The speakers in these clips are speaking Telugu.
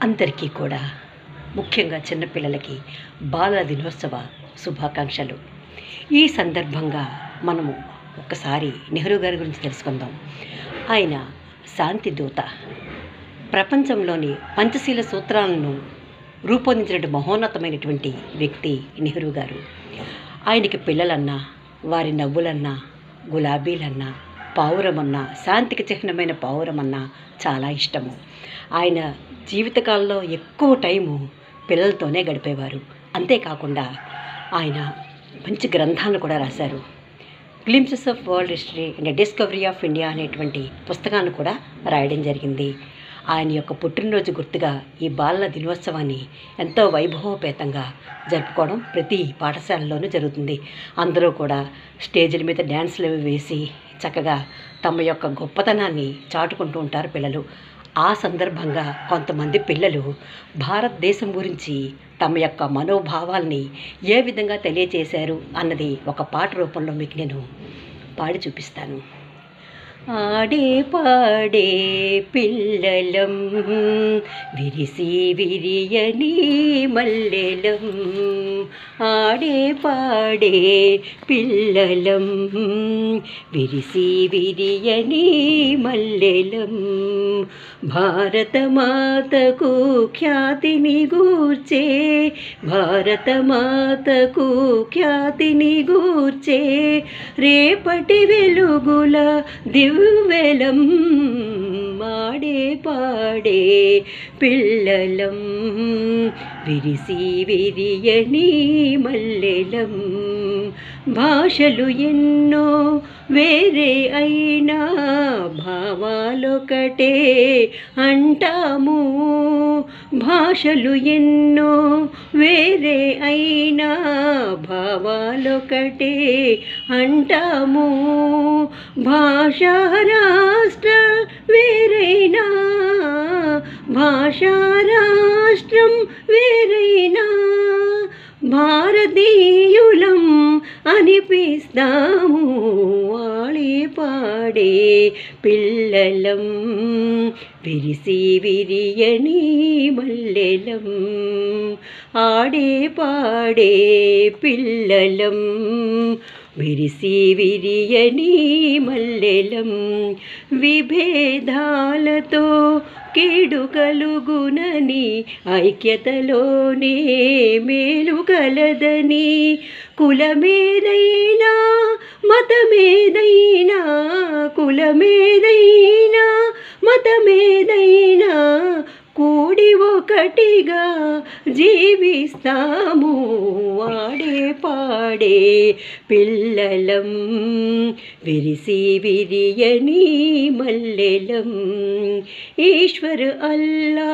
అందరికీ కూడా ముఖ్యంగా చిన్నపిల్లలకి బాలల దినోత్సవ శుభాకాంక్షలు. ఈ సందర్భంగా మనము ఒక్కసారి నెహ్రూ గారి గురించి తెలుసుకుందాం. ఆయన శాంతి దూత. ప్రపంచంలోని పంచశీల సూత్రాలను రూపొందించిన మహోన్నతమైనటువంటి వ్యక్తి నెహ్రూ గారు. ఆయనకి పిల్లలన్నా, వారి నవ్వులన్నా, గులాబీలన్నా, పావురమన్నా, శాంతికి చిహ్నమైన పావురమన్నా చాలా ఇష్టము. ఆయన జీవితకాలంలో ఎక్కువ టైము పిల్లలతోనే గడిపేవారు. అంతేకాకుండా ఆయన మంచి గ్రంథాలను కూడా రాశారు. Glimpses of world history and discovery of India అనేటువంటి పుస్తకాన్ని కూడా రాయడం జరిగింది. ఆయన యొక్క పుట్టినరోజు గుర్తుగా ఈ బాలల దినోత్సవాన్ని ఎంతో వైభవోపేతంగా జరుపుకోవడం ప్రతి పాఠశాలలోనూ జరుగుతుంది. అందరూ కూడా స్టేజీల మీద డ్యాన్సులు వేసి చక్కగా తమ యొక్క గొప్పతనాన్ని చాటుకుంటూ ఉంటారు పిల్లలు. ఆ సందర్భంగా కొంతమంది పిల్లలు భారతదేశం గురించి తమ యొక్క మనోభావాల్ని ఏ విధంగా తెలియచేశారు అన్నది ఒక పాట రూపంలో మీకు నేను పాడి చూపిస్తాను. ఆడే పాడే పిల్లలం విరిసి విరియని మల్లెలం, ఆడే పాడే పిల్లలం విరిసి విరియని మల్లెలం, భారతమాతకు ఖ్యాతిని గూర్చే, భారతమాతకు ఖ్యాతిని గూర్చే రేపటి వెలుగుల దివ్వెలం, ఆడే పాడే పిల్లలం విరిసి విరియని మల్లెలం. భాషలు ఎన్నో వేరే అయినా భావాలొకటే అంటాము, భాషలు ఎన్నో వేరే అయినా భావాలొకటే అంటాము, భాషా రాష్ట్రం వేరైనా, భాషా రాష్ట్రం వేరైనా భారతీయులం అనిపిస్తాము, ఆడే పాడే పిల్లలం విరిసి విరియని మల్లెలం, ఆడే పాడే పిల్లలం విరిసి విరియని మల్లెలం. విభేదాలతో కీడు కలుగునని ఐక్యతలోనే మేలు కలదని, కులమేదైనా మతమేదైనా, కులమేదైనా మతమేదైనా కూడి ఒకటిగా జీవిస్తాము, ఆడే పాడే పిల్లలం విరిసి విరియని మల్లెలం. ఈశ్వర్ అల్లా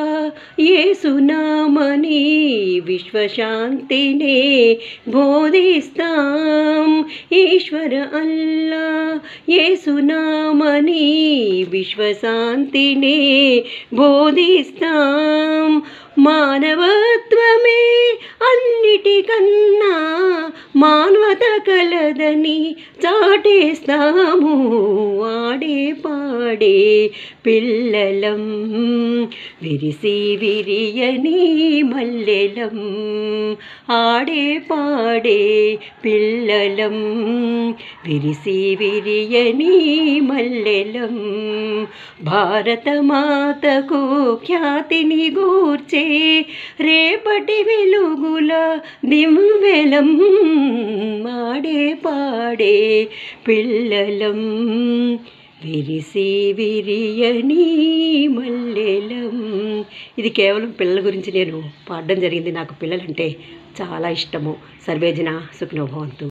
యేసునామని విశ్వశాంతినే బోధిస్తాం, ఈశ్వర్ అల్లా యేసునామని విశ్వశాంతినే బోధిస్తాం, మానవత్వమే అన్నిటికన్నా మానవత కలదని చాటేస్తాము, ఆడే పాడే పిల్లలం విరిసి విరియని మల్లెలం, ఆడే పాడే పిల్లలం విరిసి విరియని మల్లెలం, భారతమాతకు ఖ్యాతిని గూర్చే రేపటి వెలుగుల దివ్వెలం, ఆడే పాడే పిల్లలం విరిసి విరియని మల్లెలం. ఇది కేవలం పిల్లల గురించి నేను పాడడం జరిగింది. నాకు పిల్లలంటే చాలా ఇష్టము. సర్వేజన సుఖినో భవంతు.